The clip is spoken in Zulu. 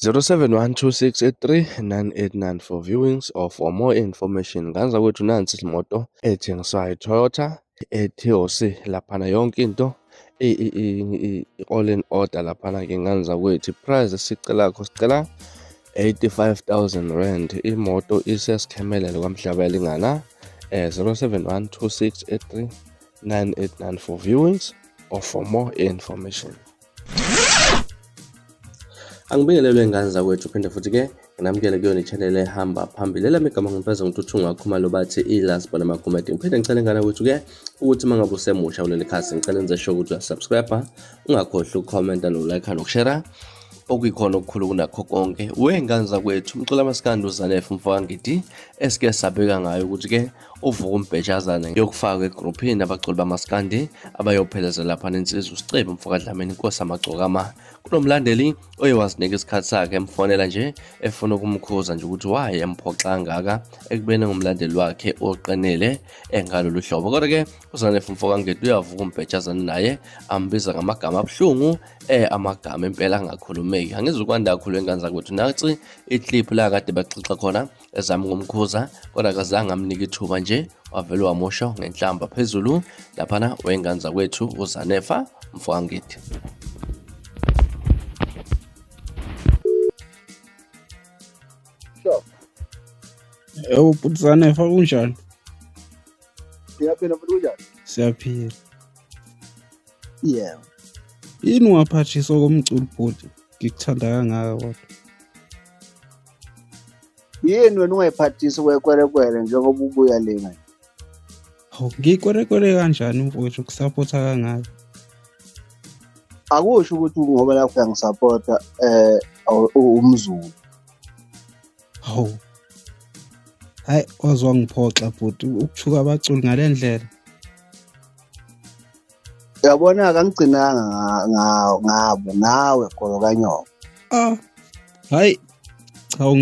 0712683989 for viewings or for more information. Nganza kwethu nansi imoto ethengiswayo iToyota eTOC laphana yonke into all in order laphana ke nganza kwethu price sicela 85,000 rand. Imoto isesikhemelele kwamhlaba elingana 0712683989 for viewings or for more information. Angibingelelwe nganza kwethu phinde futhi ke nginamukele kuyona i-channel ehamba phambili. Lami igama ngimpeza ngintuthu ngakhuluma bathi iLast Bala Makhumeti. Ngiphinde ngicela ngana kwethu ke ukuthi mangabe usemusha kuleli khasi ngicela enze sure ukuthi uyasubscribe, ungakhohlwa ukucomment no-like no-share okuyikhona okukhulu kunakho konke. Wenganza kwethu umcula amaskandi uZanef Mfowangidi esike sabeka ngayo ukuthi ke uvuka umbhejazana yokufaka egroupini abaculi bamaskandi abayopheleza lapha nensizwa uSicebo Mfokadlamini inkosi amagcokama. Kunomlandeli oyewazinika isikhathi sakhe emfonela nje efuna ukumkhuza nje ukuthi waye emphoxa ngaka ekubene ngumlandeli wakhe oqinile engalolu hlobo. Kodwa ke uZanef Mfowangidi uyavuka umbhejazana naye ambiza ngamagama abhlungu amagama impela angakhulumeki. Angizukwanda kakhulu enganza kwethu nathi iclip la kade baxoxa khona ezama ukumkhuza kodwa akazange amnika ithuba nje wavele wamosha ngenhlamba phezulu laphana wenganza kwethu uZanef Mfowangidi. Bhuti Zanef kunjani? Siyaphila futhi kunjani? Siyaphila. Yeah. Yini waphathiswa komculo bhuti? Ngikuthanda kangaka kodwa. Yini wena ungayiphathisi kwekwerekwere njengoba ubuya lena? Hawu, ngikwerekwere kanjani mfowethu ukusapotha kangaka? Akusho ukuthi ngoba lapho uyangisapota umZulu. Hawu. Hayi, wazwa ngiphoxa bhuti ukuthuka abaculi ngalendlela. Uyabona akangigcinanga ngabo nawe golo kanyoko. Hayi. Hawu